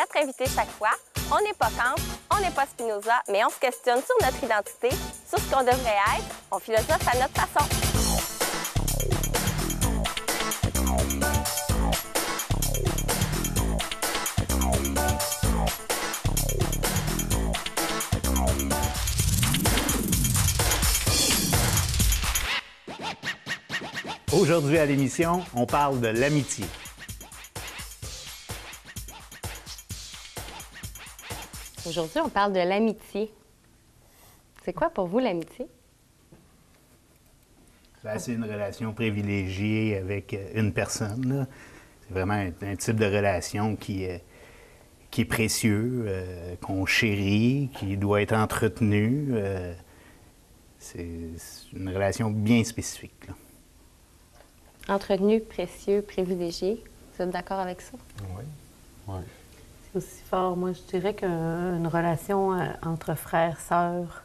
notre invité chaque fois. On n'est pas Kant, on n'est pas Spinoza, mais on se questionne sur notre identité, sur ce qu'on devrait être. On philosophe à notre façon. Aujourd'hui à l'émission, on parle de l'amitié. Aujourd'hui, on parle de l'amitié. C'est quoi pour vous l'amitié? C'est une relation privilégiée avec une personne, là. C'est vraiment un type de relation qui est précieux, qu'on chérit, qui doit être entretenu. C'est une relation bien spécifique, là. Entretenu, précieux, privilégié. Vous êtes d'accord avec ça? Oui. Oui. C'est aussi fort. Moi, je dirais qu'une relation entre frères, sœurs,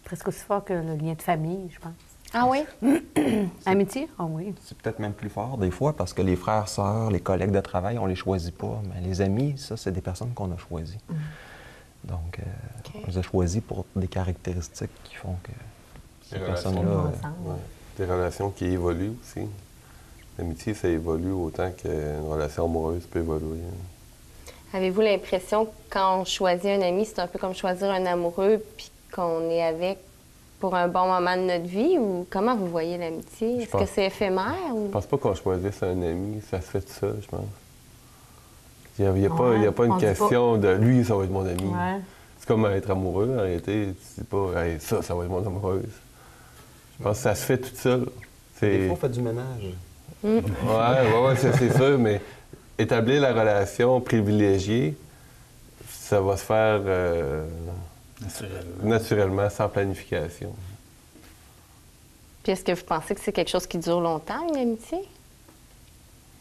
presque aussi fort que le lien de famille, je pense. Ah oui? Amitié? Ah oui. C'est peut-être même plus fort des fois parce que les frères, sœurs, les collègues de travail, on les choisit pas. Mais les amis, ça, c'est des personnes qu'on a choisies. Donc, on les a choisis pour des caractéristiques qui font que ces personnes-là... Des relations qui évoluent aussi. L'amitié, ça évolue autant qu'une relation amoureuse peut évoluer. Avez-vous l'impression que quand on choisit un ami, c'est un peu comme choisir un amoureux puis qu'on est avec pour un bon moment de notre vie? Ou comment vous voyez l'amitié? Est-ce que c'est éphémère? Ou... Je pense pas qu'on choisisse un ami. Ça se fait tout seul, je pense. Il n'y a pas une question de « lui, ça va être mon ami Ouais. ». C'est comme être amoureux, en réalité. Tu dis pas hey, « ça va être mon amoureuse ». Je pense que ça se fait tout seul. Des fois, on fait du ménage. Oui, c'est sûr, mais établir la relation privilégiée, ça va se faire naturellement, sans planification. Puis est-ce que vous pensez que c'est quelque chose qui dure longtemps, une amitié?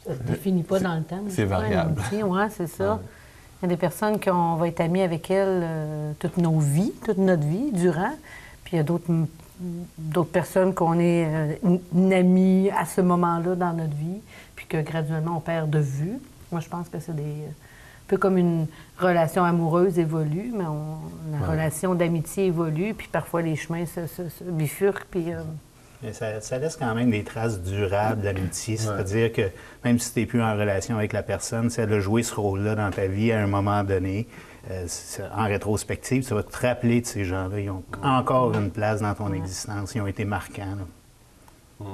Ça ne se définit pas dans le temps. C'est variable. Oui, c'est ça. Il y a des personnes qu'on va être amis avec elles toute notre vie, durant. Puis il y a d'autres personnes qu'on est une amie à ce moment-là dans notre vie, puis que graduellement on perd de vue. Moi, je pense que c'est un peu comme une relation amoureuse évolue, mais la relation d'amitié évolue, puis parfois les chemins se bifurquent, puis... Mais ça laisse quand même des traces durables d'amitié. C'est-à-dire que même si tu n'es plus en relation avec la personne, si elle a joué ce rôle-là dans ta vie à un moment donné, en rétrospective, tu vas te rappeler de ces gens-là. Ils ont encore une place dans ton existence. Ils ont été marquants, là.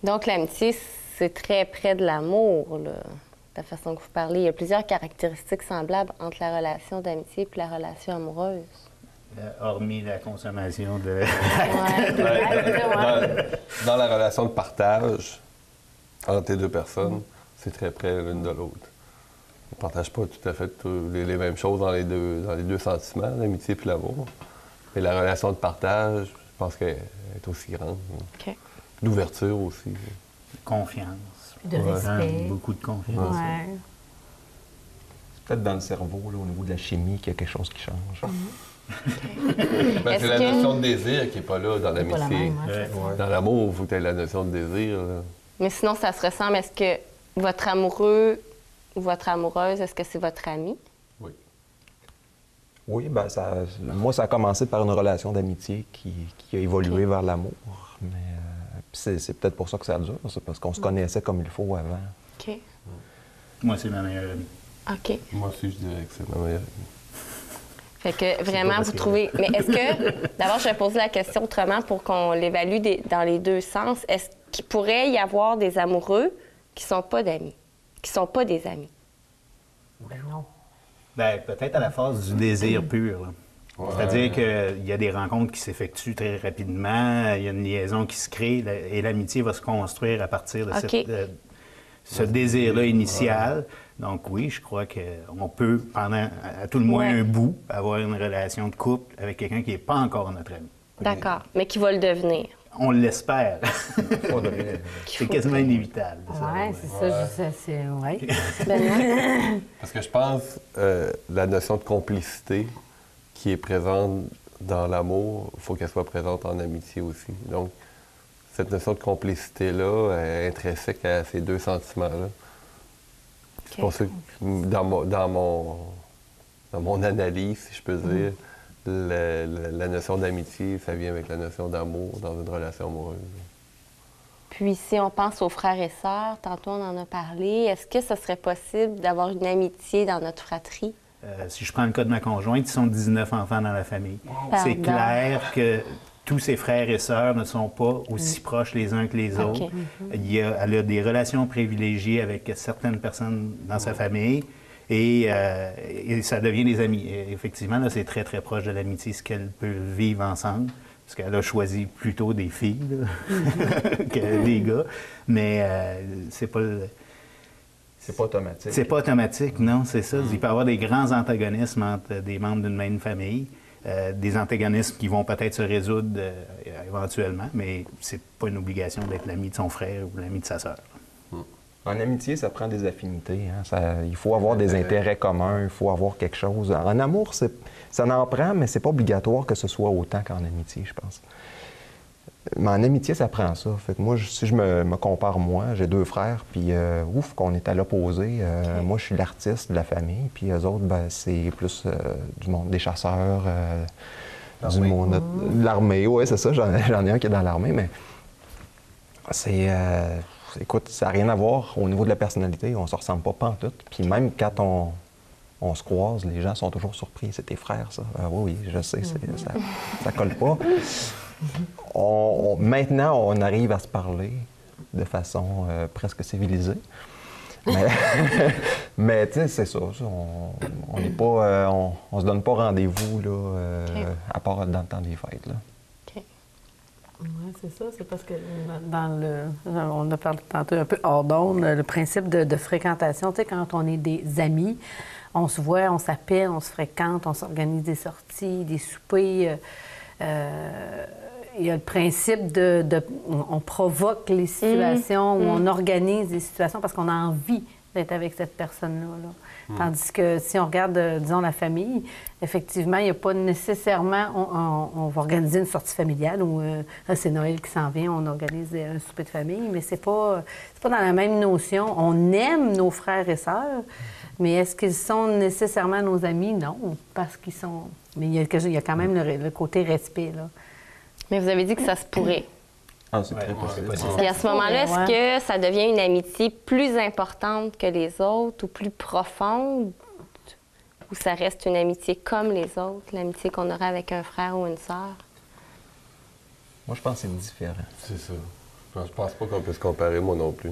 Donc, l'amitié, c'est très près de l'amour, là, la façon que vous parlez. Il y a plusieurs caractéristiques semblables entre la relation d'amitié et la relation amoureuse. Hormis la consommation de... Dans la relation de partage entre les deux personnes, c'est très près l'une de l'autre. On ne partage pas tout à fait les mêmes choses dans les deux sentiments, l'amitié et l'amour. Mais la relation de partage, je pense qu'elle est aussi grande. OK. D'ouverture aussi. Confiance. de respect. Beaucoup de confiance. Ouais. C'est peut-être dans le cerveau, là, au niveau de la chimie, qu'il y a quelque chose qui change. C'est la notion de désir qui n'est pas là dans l'amitié. Ouais. Dans l'amour, il faut que tu aies la notion de désir. Là. Mais sinon, ça se ressemble. Est-ce que votre amoureux ou votre amoureuse, est-ce que c'est votre ami? Oui. Oui, bien, moi, ça a commencé par une relation d'amitié qui a évolué vers l'amour. Mais c'est peut-être pour ça que ça dure, c'est parce qu'on se connaissait comme il faut avant. OK. Moi, c'est ma meilleure amie. OK. Moi aussi, je dirais que c'est ma meilleure amie. Fait que vraiment, vous trouvez... Mais est-ce que... D'abord, je vais poser la question autrement pour qu'on l'évalue dans les deux sens. Est-ce qu'il pourrait y avoir des amoureux qui ne sont pas d'amis, qui ne sont pas des amis? Ben non. Bien, peut-être à la phase du désir pur, là. Ouais. C'est-à-dire qu'il y a des rencontres qui s'effectuent très rapidement, il y a une liaison qui se crée et l'amitié va se construire à partir de ce désir-là initial. Donc oui, je crois qu'on peut, pendant à tout le moins un bout, avoir une relation de couple avec quelqu'un qui n'est pas encore notre ami. D'accord, mais qui va le devenir. On l'espère. C'est quasiment inévitable. Oui, c'est ça. Ouais. Parce que je pense la notion de complicité qui est présente dans l'amour, il faut qu'elle soit présente en amitié aussi. Donc, cette notion de complicité-là est intrinsèque à ces deux sentiments-là. C'est pour ça que dans dans mon analyse, si je peux dire, la notion d'amitié, ça vient avec la notion d'amour dans une relation amoureuse. Puis si on pense aux frères et sœurs, tantôt on en a parlé, est-ce que ce serait possible d'avoir une amitié dans notre fratrie? Si je prends le cas de ma conjointe, ils sont 19 enfants dans la famille. Pardon. C'est clair que tous ses frères et sœurs ne sont pas aussi proches les uns que les autres. Elle a des relations privilégiées avec certaines personnes dans sa famille et ça devient des amis. Et effectivement, là, c'est très, très proche de l'amitié, ce qu'elles peuvent vivre ensemble. Parce qu'elle a choisi plutôt des filles là, que des gars. Mais c'est pas... C'est pas automatique. C'est pas automatique, non, c'est ça. Il peut y avoir des grands antagonismes entre des membres d'une même famille, des antagonismes qui vont peut-être se résoudre éventuellement, mais c'est pas une obligation d'être l'ami de son frère ou l'ami de sa sœur. En amitié, ça prend des affinités. Hein. Il faut avoir des intérêts communs, il faut avoir quelque chose. En amour, ça en prend, mais c'est pas obligatoire que ce soit autant qu'en amitié, je pense. Mais en amitié, ça prend ça. Fait que moi, si je me compare, moi, j'ai 2 frères, puis qu'on est à l'opposé. Moi, je suis l'artiste de la famille, puis eux autres, ben, c'est plus du monde des chasseurs, du monde de l'armée. Oui, c'est ça, j'en ai un qui est dans l'armée, mais c'est... écoute, ça n'a rien à voir au niveau de la personnalité. On ne se ressemble pas pantoute. Puis même quand on se croise, les gens sont toujours surpris. C'est tes frères, ça? Oui, je sais, ça colle pas. Maintenant, on arrive à se parler de façon presque civilisée. Mais tu sais, c'est ça. On n'est pas... on se donne pas rendez-vous, là, à part dans le temps des fêtes, là. Oui, c'est ça. C'est parce que on a parlé tantôt un peu hors d'onde, le principe de fréquentation. Tu sais, quand on est des amis, on se voit, on s'appelle, on se fréquente, on s'organise des sorties, des soupers. Il y a le principe on provoque les situations ou on organise des situations parce qu'on a envie d'être avec cette personne-là. Là. Tandis que si on regarde, disons, la famille, effectivement, il n'y a pas nécessairement... On va organiser une sortie familiale ou c'est Noël qui s'en vient, on organise un souper de famille, mais c'est pas dans la même notion. On aime nos frères et sœurs, mais est-ce qu'ils sont nécessairement nos amis? Non, parce qu'ils sont... Mais il y a quand même le côté respect, là. Mais vous avez dit que ça se pourrait. Ah, c'est très possible. Et à ce moment-là, est-ce que ça devient une amitié plus importante que les autres ou plus profonde? Ou ça reste une amitié comme les autres, l'amitié qu'on aurait avec un frère ou une sœur? Moi, je pense que c'est différent. C'est ça. Je pense pas qu'on peut se comparer, moi non plus.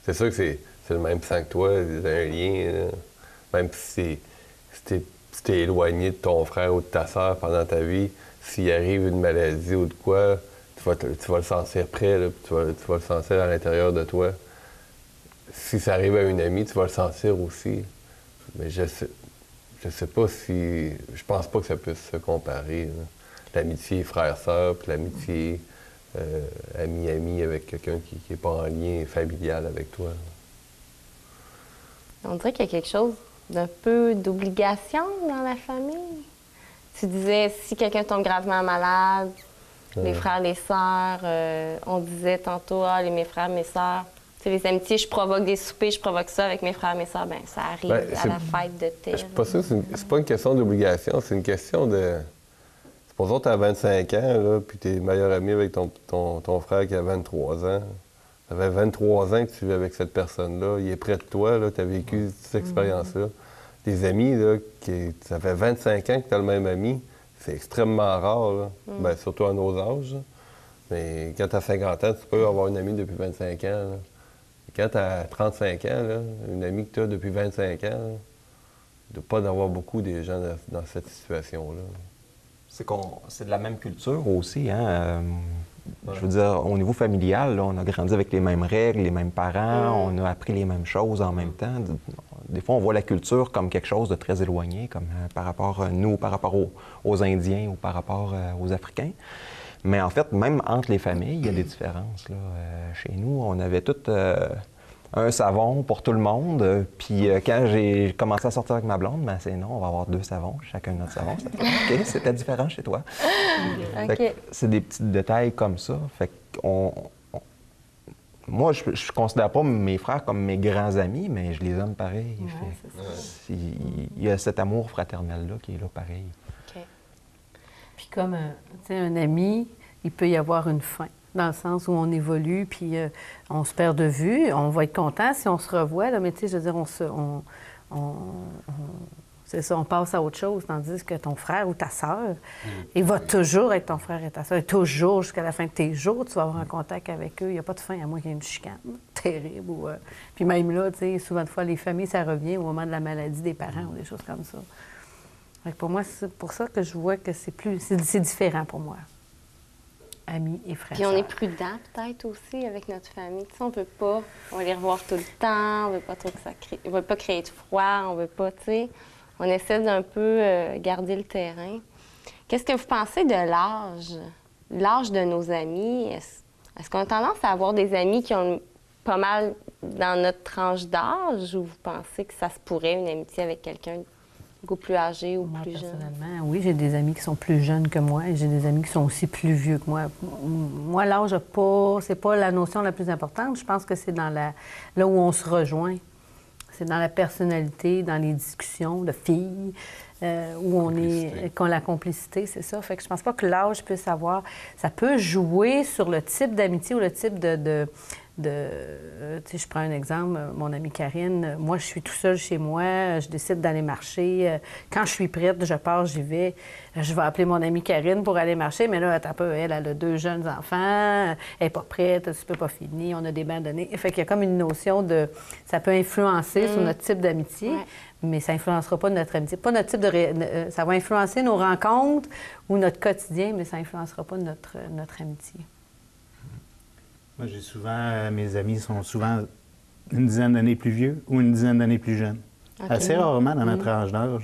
C'est sûr que c'est le même sang que toi, il y a un lien. Là. Même si t'es éloigné de ton frère ou de ta sœur pendant ta vie, s'il arrive une maladie ou de quoi, tu vas le sentir près, là, tu vas le sentir à l'intérieur de toi. Si ça arrive à une amie, tu vas le sentir aussi. Mais je sais pas si... Je pense pas que ça puisse se comparer. L'amitié frère-sœur, puis l'amitié ami-ami avec quelqu'un qui n'est pas en lien familial avec toi. On dirait qu'il y a quelque chose d'un peu d'obligation dans la famille. Tu disais, si quelqu'un tombe gravement malade, les frères, les sœurs, on disait tantôt, mes frères, mes sœurs. Tu sais, les amitiés, je provoque des soupers, je provoque ça avec mes frères, mes sœurs, bien, ça arrive à la fête de thé. Je suis pas sûr, c'est pas une question d'obligation, c'est une question de... Supposons que tu as 25 ans, là, puis tu es meilleur ami avec ton frère qui a 23 ans. Ça fait 23 ans que tu vis avec cette personne-là, il est près de toi, tu as vécu cette expérience-là. Des amis, là, ça fait 25 ans que tu as le même ami, c'est extrêmement rare, là. Bien, surtout à nos âges. Là. Mais quand tu as 50 ans, tu peux avoir une amie depuis 25 ans. Là. Et quand tu as 35 ans, là, une amie que tu as depuis 25 ans, là, il ne doit pas d'avoir beaucoup des gens dans cette situation-là. C'est de la même culture aussi, hein? Je veux dire, au niveau familial, là, on a grandi avec les mêmes règles, les mêmes parents, on a appris les mêmes choses en même temps. Des fois, on voit la culture comme quelque chose de très éloigné, comme par rapport à nous, par rapport aux Indiens ou par rapport aux Africains. Mais en fait, même entre les familles, il y a des différences. Là. Chez nous, on avait tout un savon pour tout le monde. Puis quand j'ai commencé à sortir avec ma blonde, ben c'est non, on va avoir 2 savons, chacun notre savon. OK, c'était différent chez toi. Okay. C'est des petits détails comme ça. Fait qu'on moi, je ne considère pas mes frères comme mes grands amis, mais je les aime pareil. Il y a cet amour fraternel-là qui est là pareil. OK. Puis comme un ami, il peut y avoir une fin, dans le sens où on évolue, puis on se perd de vue. On va être content si on se revoit, là, mais tu sais, je veux dire, c'est ça, on passe à autre chose, tandis que ton frère ou ta sœur, il va toujours être ton frère et ta sœur. Toujours, jusqu'à la fin de tes jours, tu vas avoir un contact avec eux. Il n'y a pas de fin, à moins qu'il y ait une chicane terrible. Puis même là, tu sais, souvent de fois, les familles, ça revient au moment de la maladie des parents ou des choses comme ça. Fait que pour moi, c'est pour ça que je vois que c'est différent pour moi. Amis et frères. Puis on est prudent peut-être aussi avec notre famille. Tu sais, on va les revoir tout le temps, on veut pas trop que on veut pas créer de froid, on veut pas, tu sais. On essaie d'un peu garder le terrain. Qu'est-ce que vous pensez de l'âge de nos amis? Est-ce qu'on a tendance à avoir des amis qui ont pas mal dans notre tranche d'âge ou vous pensez que ça se pourrait, une amitié avec quelqu'un beaucoup plus âgé ou Moi, plus jeune? personnellement, oui, j'ai des amis qui sont plus jeunes que moi et j'ai des amis qui sont aussi plus vieux que moi. Moi, l'âge, c'est pas la notion la plus importante. Je pense que c'est là où on se rejoint. C'est dans la personnalité, dans les discussions de filles, où on est, qu'on la complicité, c'est ça. Fait que je pense pas que l'âge puisse avoir... Ça peut jouer sur le type d'amitié ou le type tu sais, je prends un exemple, mon amie Karine, moi, je suis tout seul chez moi, je décide d'aller marcher. Quand je suis prête, je pars, j'y vais. Je vais appeler mon amie Karine pour aller marcher, mais là, elle a 2 jeunes enfants, elle n'est pas prête, tu peux pas finir, on a des bains donnés. Fait qu'il y a comme une notion de... Ça peut influencer sur notre type d'amitié, mais ça n'influencera pas notre amitié. Pas notre type de... ça va influencer nos rencontres ou notre quotidien, mais ça n'influencera pas notre amitié. Moi, j'ai souvent, mes amis sont souvent une dizaine d'années plus vieux ou une dizaine d'années plus jeunes. Okay. Assez rarement dans notre tranche d'âge,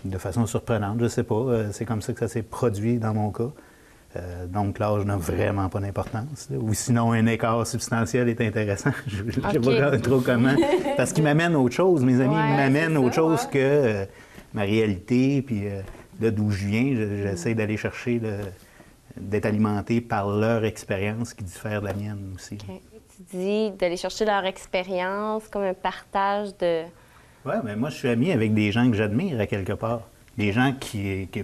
de façon surprenante, je ne sais pas. C'est comme ça que ça s'est produit dans mon cas. Donc, l'âge n'a vraiment pas d'importance. Ou sinon, un écart substantiel est intéressant. Je ne sais pas trop comment. Parce qu'ils m'amènent autre chose. Mes amis m'amènent autre chose que ma réalité. Puis là, d'où je viens, j'essaie d'aller chercher... d'être alimenté par leur expérience qui diffère de la mienne aussi. Okay. Tu dis d'aller chercher leur expérience comme un partage de... Oui, mais moi, je suis ami avec des gens que j'admire à quelque part. Des gens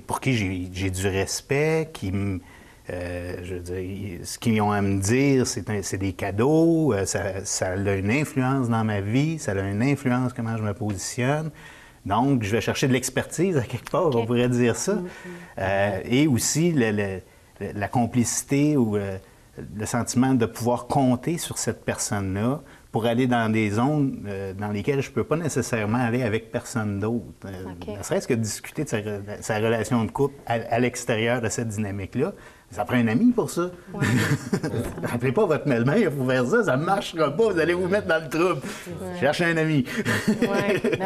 pour qui j'ai du respect, je veux dire, ce qu'ils ont à me dire, c'est des cadeaux, ça a une influence dans ma vie, ça a une influence comment je me positionne. Donc, je vais chercher de l'expertise à quelque part, on pourrait dire ça. Et aussi, la complicité ou le sentiment de pouvoir compter sur cette personne-là pour aller dans des zones dans lesquelles je ne peux pas nécessairement aller avec personne d'autre. Ne serait-ce que discuter de sa relation de couple à l'extérieur de cette dynamique-là. Ça prend un ami pour ça. Ouais. Rappelez pas votre belle-mère pour faire ça, ça ne marchera pas, vous allez vous mettre dans le trouble. Cherchez un ami.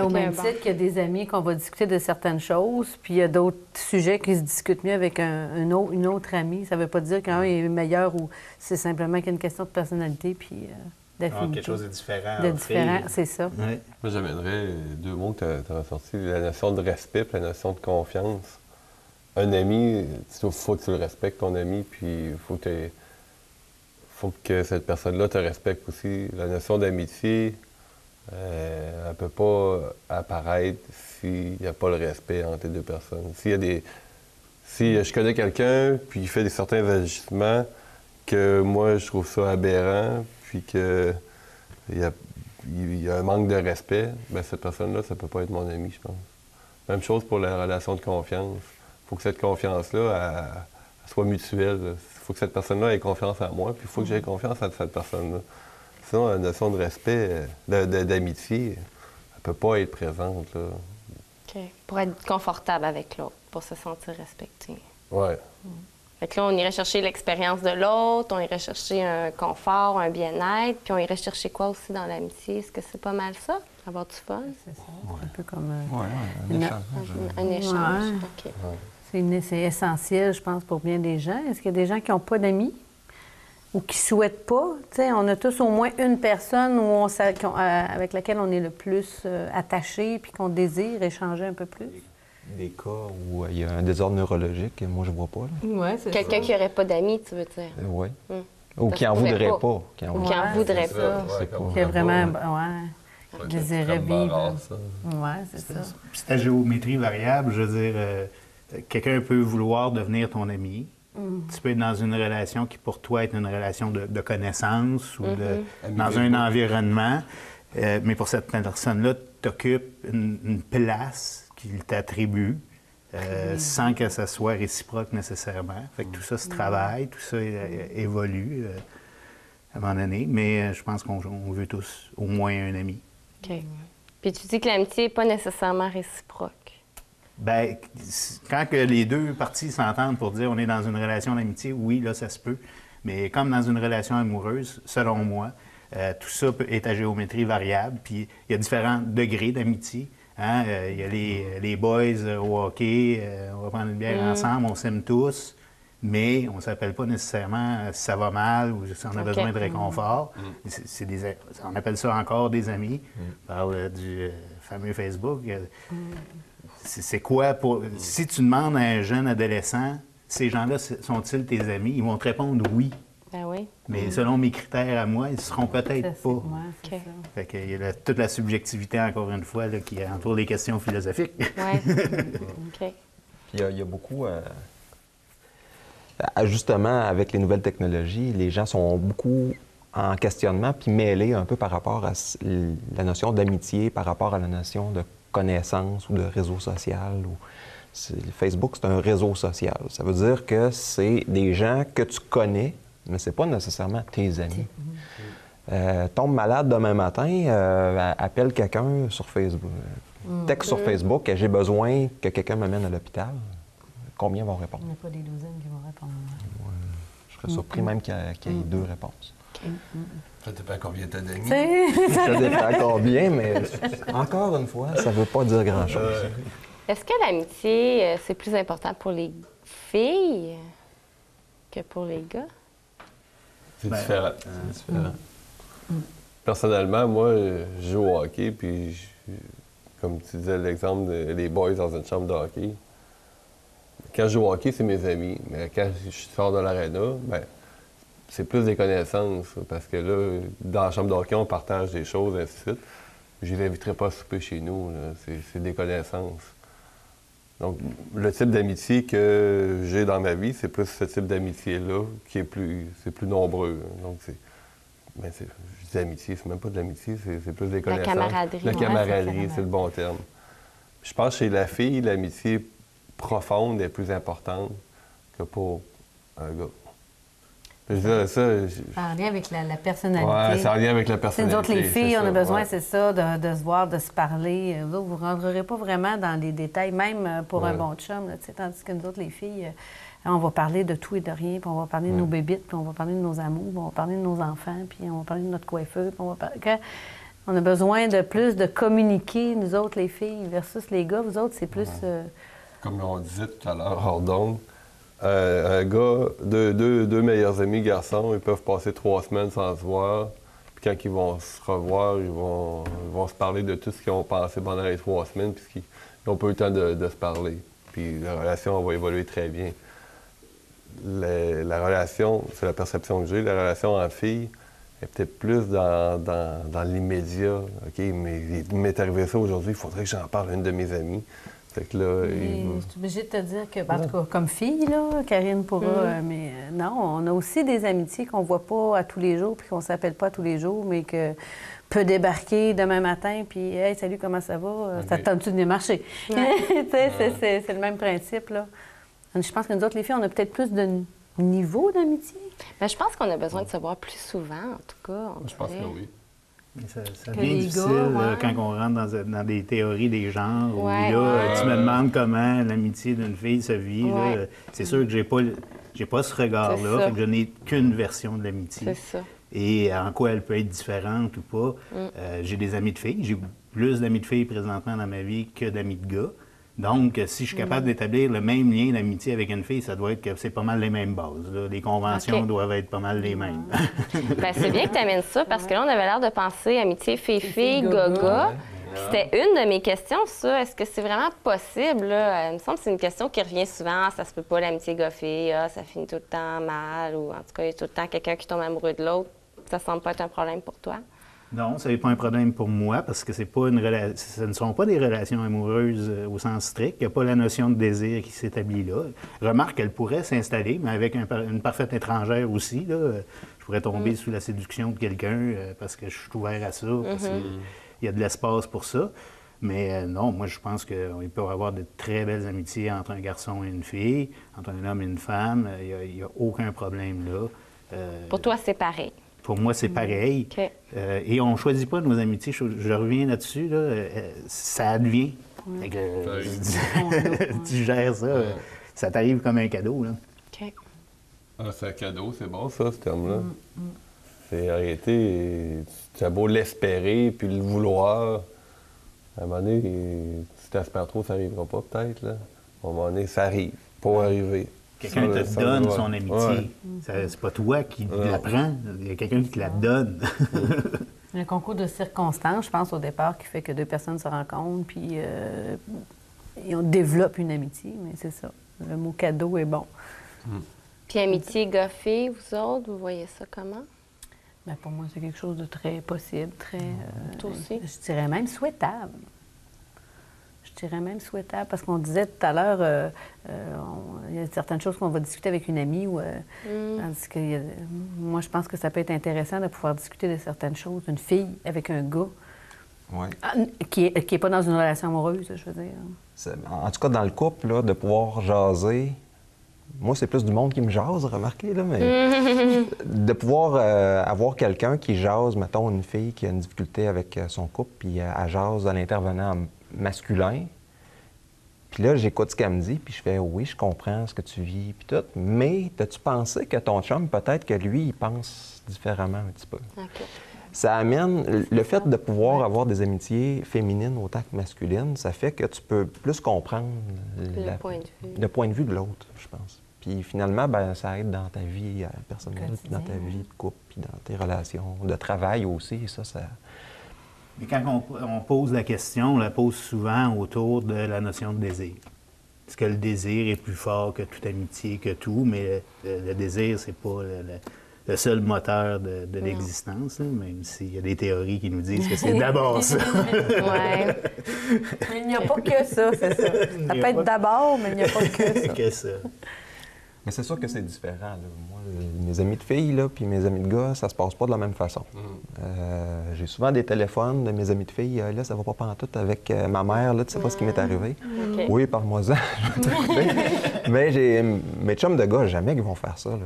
Au même titre qu'il y a des amis qu'on va discuter de certaines choses, puis il y a d'autres sujets qui se discutent mieux avec une autre amie. Ça ne veut pas dire qu'un est meilleur ou c'est simplement qu'il y a une question de personnalité, puis d'affinité. Quelque chose de différent. C'est ça. Ouais. Moi, j'amènerais 2 mots que tu as ressortis, la notion de respect et la notion de confiance. Un ami, il faut que tu le respectes, ton ami, puis il faut que cette personne-là te respecte aussi. La notion d'amitié, elle ne peut pas apparaître s'il n'y a pas le respect entre les 2 personnes. Si je connais quelqu'un, puis il fait certains agissements que moi, je trouve ça aberrant, puis qu'il y a un manque de respect, bien, cette personne-là, ça ne peut pas être mon ami, je pense. Même chose pour la relation de confiance. Il faut que cette confiance-là elle soit mutuelle. Il faut que cette personne-là ait confiance en moi, puis il faut que j'aie confiance en cette personne-là. Sinon, la notion de respect, d'amitié, elle ne peut pas être présente. Là. OK. Pour être confortable avec l'autre, pour se sentir respecté. Oui. Fait que là, on irait chercher l'expérience de l'autre, on irait chercher un confort, un bien-être, puis on irait chercher quoi aussi dans l'amitié? Est-ce que c'est pas mal ça? Avoir du fun? C'est ça. Un peu comme... un échange. Un échange, OK. Ouais. C'est essentiel, je pense, pour bien des gens. Est-ce qu'il y a des gens qui n'ont pas d'amis ou qui ne souhaitent pas? T'sais, on a tous au moins une personne avec laquelle on est le plus attaché puis qu'on désire échanger un peu plus. Des cas où il y a un désordre neurologique, moi, je ne vois pas. Ouais, c'est quelqu'un qui n'aurait pas d'amis, tu veux dire? Oui. Ou qui n'en voudraient pas. Qui en voudraient pas. Qui est vraiment, désirait vivre. Oui, c'est ça. Puis ta géométrie variable, je veux dire, quelqu'un peut vouloir devenir ton ami. Tu peux être dans une relation qui, pour toi, est une relation de connaissance ou dans un environnement. Mais pour cette personne-là, tu occupes une place qu'il t'attribue sans que ça soit réciproque nécessairement. Fait que tout ça se travaille, tout ça évolue à un moment donné. Mais je pense qu'on veut tous au moins un ami. OK. Puis tu dis que l'amitié n'est pas nécessairement réciproque. Bien, quand que les deux parties s'entendent pour dire on est dans une relation d'amitié, oui, là, ça se peut. Mais comme dans une relation amoureuse, selon moi, tout ça est à géométrie variable. Puis il y a différents degrés d'amitié. Hein? Il y a les boys au hockey, on va prendre une bière ensemble, on s'aime tous, mais on ne s'appelle pas nécessairement si ça va mal ou si on a besoin de réconfort. On appelle ça encore des amis. On parle du fameux Facebook. C'est quoi pour. Si tu demandes à un jeune adolescent, ces gens-là sont-ils tes amis? Ils vont te répondre oui. Ben oui. Mais selon mes critères à moi, ils ne seront peut-être pas. Ouais, c'est ça. Fait qu'il y a toute la subjectivité, encore une fois, là, qui entoure les questions philosophiques. Oui. OK. Il y a beaucoup. Justement, avec les nouvelles technologies, les gens sont beaucoup en questionnement puis mêlés un peu par rapport à la notion d'amitié, par rapport à la notion de connaissance ou de réseau social. Facebook, c'est un réseau social. Ça veut dire que c'est des gens que tu connais, mais c'est pas nécessairement tes amis. Tombe malade demain matin, appelle quelqu'un sur Facebook. Texte sur Facebook que j'ai besoin que quelqu'un m'amène à l'hôpital. Combien vont répondre? Il n'y a pas des douzaines qui vont répondre. Ouais. Je serais surpris même qu'il y ait 2 réponses. Ça dépend combien tu as d'amis. Ça dépend combien, mais encore une fois, ça ne veut pas dire grand-chose. Est-ce que l'amitié, c'est plus important pour les filles que pour les gars? C'est différent. Personnellement, moi, je joue au hockey, puis comme tu disais l'exemple des boys dans une chambre de hockey. Quand je joue au hockey, c'est mes amis. Mais quand je sors de l'aréna, ben c'est plus des connaissances. Parce que là, dans la chambre de hockey, on partage des choses, ainsi de suite. Je les inviterai pas à souper chez nous. C'est des connaissances. Donc, le type d'amitié que j'ai dans ma vie, c'est plus ce type d'amitié-là qui est plus nombreux. Donc, je dis amitié, c'est même pas de l'amitié, c'est plus des connaissances. La camaraderie. La camaraderie, c'est le bon terme. Je pense que chez la fille, l'amitié profonde est plus importante que pour un gars. Ça en lien avec la personnalité. Oui, ça en lien avec la personnalité. Nous autres, les filles, on a besoin, c'est ça, de se voir, de se parler. Vous ne rentrerez pas vraiment dans les détails, même pour un bon chum. Là, tandis que nous autres, les filles, on va parler de tout et de rien, puis on va parler de nos bébites, puis on va parler de nos amours, puis on va parler de nos enfants, puis on va parler de notre coiffeur, puis on va parler... On a besoin de plus de communiquer, nous autres, les filles, versus les gars. Vous autres, c'est plus... Comme on disait tout à l'heure, hors d'onde, un gars, deux meilleurs amis garçons, ils peuvent passer 3 semaines sans se voir. Puis quand ils vont se revoir, ils vont se parler de tout ce qu'ils ont pensé pendant les 3 semaines, puis qu'ils n'ont pas eu le temps de se parler. Puis la relation va évoluer très bien. La relation, c'est la perception que j'ai, la relation en fille est peut-être plus dans l'immédiat. OK, mais il m'est arrivé ça aujourd'hui, il faudrait que j'en parle à une de mes amies. Fait que là, je suis obligée de te dire que, en tout cas, comme fille, là, Karine pourra, mais non, on a aussi des amitiés qu'on voit pas à tous les jours, puis qu'on s'appelle pas à tous les jours, mais que peut débarquer demain matin, puis « Hey, salut, comment ça va? Ça te tente-tu de venir marcher? Ouais. C'est le même principe, là. Je pense que nous autres, les filles, on a peut-être plus de niveau d'amitié. Mais je pense qu'on a besoin de se voir plus souvent, en tout cas. Je pense que oui. Mais ça devient difficile quand on rentre dans des théories des genres, où là, tu me demandes comment l'amitié d'une fille se vit. Là, c'est sûr que j'ai pas ce regard-là, fait que je n'ai qu'une version de l'amitié. C'est ça. Et en quoi elle peut être différente ou pas. J'ai des amis de filles. J'ai plus d'amis de filles présentement dans ma vie que d'amis de gars. Donc, si je suis capable d'établir le même lien d'amitié avec une fille, ça doit être que c'est pas mal les mêmes bases. Là. Les conventions doivent être pas mal les mêmes. Bien, c'est bien que tu amènes ça, parce que là, on avait l'air de penser amitié fille-fille, gars-gars. C'était une de mes questions, ça. Est-ce que c'est vraiment possible, là? Il me semble que c'est une question qui revient souvent. Ça se peut pas, l'amitié goffée. Ah, ça finit tout le temps mal. Ou en tout cas, il y a tout le temps quelqu'un qui tombe amoureux de l'autre. Ça semble pas être un problème pour toi? Non, ça n'est pas un problème pour moi parce que c'est pas ce ne sont pas des relations amoureuses au sens strict. Il n'y a pas la notion de désir qui s'établit là. Remarque qu'elle pourrait s'installer, mais avec une parfaite étrangère aussi. Là. Je pourrais tomber sous la séduction de quelqu'un parce que je suis ouvert à ça, parce qu'il y a de l'espace pour ça. Mais non, moi, je pense qu'il peut y avoir de très belles amitiés entre un garçon et une fille, entre un homme et une femme. Il n'y a aucun problème là. Pour toi, c'est pareil? Pour moi, c'est pareil. OK. Et on ne choisit pas nos amitiés. Je reviens là-dessus. Là, ça advient. Fait que, tu gères ça. Ça t'arrive comme un cadeau. Là. OK. Ah, c'est un cadeau, c'est bon ça, ce terme-là. C'est arrêter. Tu as beau l'espérer puis le vouloir. À un moment donné, si tu espères trop, ça n'arrivera pas peut-être. Là. À un moment donné, ça arrive. Pour arriver. Quelqu'un te donne son amitié. Ouais. C'est pas toi qui la prends. Il y a quelqu'un qui te la donne. Un concours de circonstances, je pense, au départ, qui fait que deux personnes se rencontrent, puis et on développe une amitié, mais c'est ça. Le mot cadeau est bon. Puis amitié goffée, vous autres, vous voyez ça comment? Bien, pour moi, c'est quelque chose de très possible, très... Toi aussi? Je dirais même souhaitable. Parce qu'on disait tout à l'heure, il y a certaines choses qu'on va discuter avec une amie, tandis que moi, je pense que ça peut être intéressant de pouvoir discuter de certaines choses d'une fille avec un gars qui est pas dans une relation amoureuse, je veux dire. En tout cas, dans le couple, là, de pouvoir jaser, moi, c'est plus du monde qui me jase, remarquez, là, mais de pouvoir avoir quelqu'un qui jase, mettons, une fille qui a une difficulté avec son couple, puis elle jase à l'intervenant masculin. Puis là, j'écoute ce qu'elle me dit, puis je fais « Oui, je comprends ce que tu vis, puis tout. Mais as-tu pensé que ton chum, peut-être que lui, il pense différemment un petit peu? Okay. » Ça amène... Le fait de pouvoir avoir des amitiés féminines autant que masculines, ça fait que tu peux plus comprendre le point de vue de l'autre, je pense. Puis finalement, ben, ça aide dans ta vie personnelle, puis dans ta vie de couple, puis dans tes relations de travail aussi, ça... Mais quand on pose la question, on la pose souvent autour de la notion de désir. Est-ce que le désir est plus fort que toute amitié, que tout, mais le désir, c'est pas le seul moteur de l'existence, là, même s'il y a des théories qui nous disent que c'est d'abord ça. Ouais. Mais il n'y a pas que ça, c'est ça. Ça peut être d'abord, mais il n'y a pas que ça. Mais c'est sûr que c'est différent. Là. Moi, mes amis de filles, là, puis mes amis de gars, ça se passe pas de la même façon. J'ai souvent des téléphones de mes amis de filles. Là, ça va pas pantoute avec ma mère. Là, tu sais pas ce qui m'est arrivé. Okay. Oui, parle-moi-en. Mais mes chums de gars, jamais qu'ils vont faire ça. Là.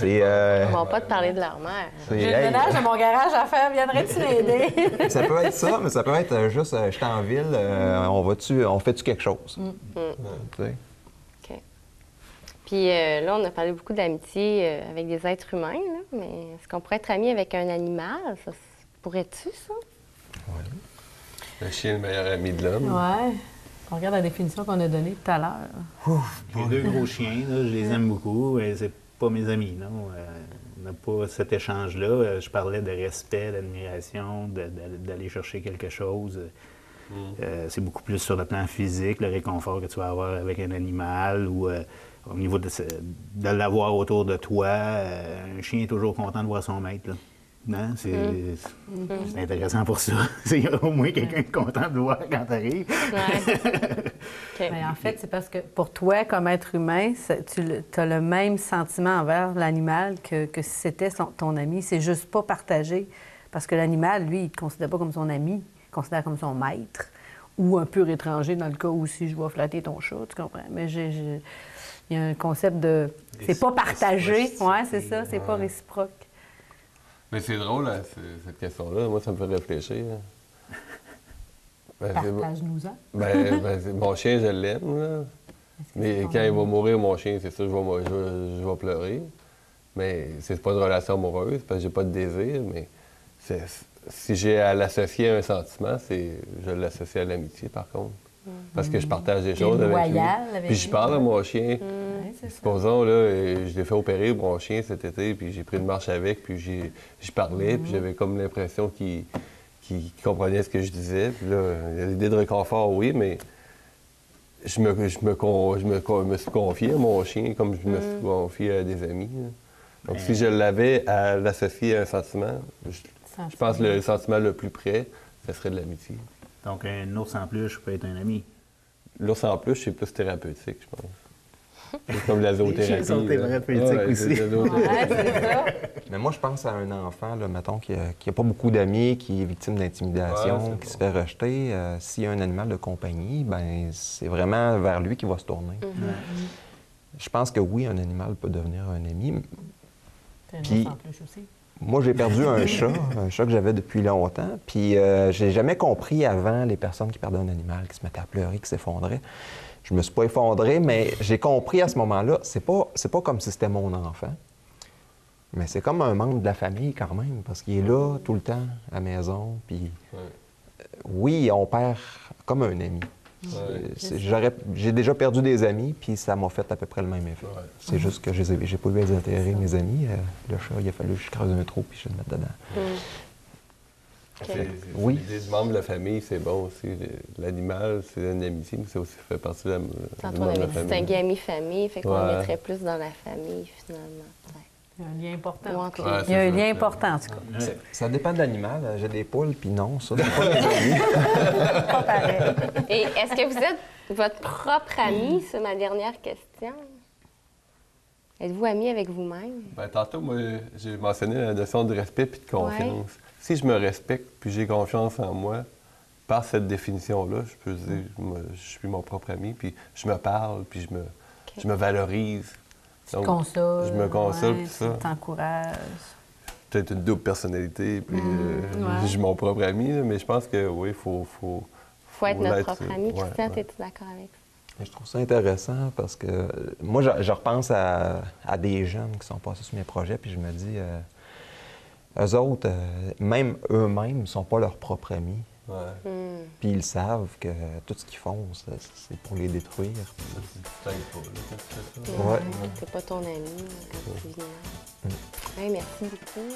Ils vont pas te parler de leur mère. J'ai le ménage à mon garage à faire. Viendrais-tu m'aider? Ça peut être ça, mais ça peut être juste, je suis en ville, on fait-tu quelque chose? Tu sais? Puis là, on a parlé beaucoup d'amitié avec des êtres humains, là, mais est-ce qu'on pourrait être ami avec un animal? Ça, pourrais-tu, ça? Oui. Le chien est le meilleur ami de l'homme. Oui. On regarde la définition qu'on a donnée tout à l'heure. J'ai 2 gros chiens, là, je les aime beaucoup, mais c'est pas mes amis, non. On n'a pas cet échange-là. Je parlais de respect, d'admiration, d'aller chercher quelque chose. C'est beaucoup plus sur le plan physique, le réconfort que tu vas avoir avec un animal ou au niveau de l'avoir autour de toi. Un chien est toujours content de voir son maître. Là. Non? C'est intéressant pour ça. Il y a au moins quelqu'un content de voir quand tu arrives. Okay. En fait, c'est parce que pour toi, comme être humain, tu as le même sentiment envers l'animal que si c'était ton ami. C'est juste pas partagé. Parce que l'animal, lui, il ne te considère pas comme son ami, il te considère comme son maître. Ou un pur étranger, dans le cas où si je vais flatter ton chat, tu comprends? Mais il y a un concept de... C'est pas partagé. Oui, c'est ça, c'est pas réciproque. Mais c'est drôle, hein, cette question-là. Moi, ça me fait réfléchir. Partage-nous-en. Mon chien, je l'aime. Là. Mais quand il va mourir, mon chien, c'est sûr, je vais pleurer. Mais c'est pas une relation amoureuse, parce que j'ai pas de désir. Mais si j'ai à l'associer à un sentiment, je l'associe à l'amitié, par contre. Parce que je partage des choses avec lui. Puis je parle à mon chien. Supposons, là, je l'ai fait opérer, mon chien, cet été, puis j'ai pris une marche avec, puis j'y parlais, puis j'avais comme l'impression qu'il qui comprenaient ce que je disais. Puis là, l'idée de réconfort, oui, mais je me suis confié à mon chien comme je me suis confié à des amis. Là. Donc, si je l'avais à l'associer à un sentiment, je pense que le sentiment le plus près, ce serait de l'amitié. Donc, un ours en peluche peut être un ami. L'ours en peluche, c'est plus thérapeutique, je pense. C'est comme la zoothérapie. Les chiens sont thérapeutiques aussi. C'est ça. Mais moi, je pense à un enfant, là, mettons, qui n'a pas beaucoup d'amis, qui est victime d'intimidation, qui se fait rejeter. S'il y a un animal de compagnie, ben c'est vraiment vers lui qu'il va se tourner. Je pense que oui, un animal peut devenir un ami. Puis, moi, j'ai perdu un chat que j'avais depuis longtemps. Puis, j'ai jamais compris avant les personnes qui perdaient un animal, qui se mettaient à pleurer, qui s'effondraient. Je me suis pas effondré, mais j'ai compris à ce moment-là, c'est pas comme si c'était mon enfant, mais c'est comme un membre de la famille quand même, parce qu'il est là tout le temps à la maison. Puis, oui, on perd comme un ami. J'ai déjà perdu des amis, puis ça m'a fait à peu près le même effet. C'est juste que j'ai pas eu à déterrer mes amis. Le chat, il a fallu que je creuse un trou puis je le mette dedans. Oui. L'idée du membre de la famille, c'est bon aussi. L'animal, c'est une amitié, mais ça aussi fait partie de la famille. Tantôt, on avait distingué ami-famille, fait qu'on le mettrait plus dans la famille, finalement. Il y a un lien important. Il y a un lien important, en tout cas. Ça dépend de l'animal. J'ai des poules, puis non, ça, c'est pas mes amis. Pas pareil. Et est-ce que vous êtes votre propre ami? C'est ma dernière question. Êtes-vous ami avec vous-même? Bien, tantôt, moi, j'ai mentionné la notion de respect puis de confiance. Si je me respecte puis j'ai confiance en moi, par cette définition-là, je peux dire je suis mon propre ami, puis je me parle, puis je me valorise. Tu te consoles. Je me console, puis ça. Tu t'encourages. Peut-être une double personnalité, puis je suis mon propre ami, là, mais je pense que oui, il faut être notre propre ami. Christian, es-tu d'accord avec ça? Je trouve ça intéressant parce que moi, je repense à des jeunes qui sont passés sur mes projets, puis je me dis, eux autres, même eux-mêmes, ne sont pas leurs propres amis. Puis ils savent que tout ce qu'ils font, c'est pour les détruire. C'est pas ton ami quand tu viens. Merci beaucoup.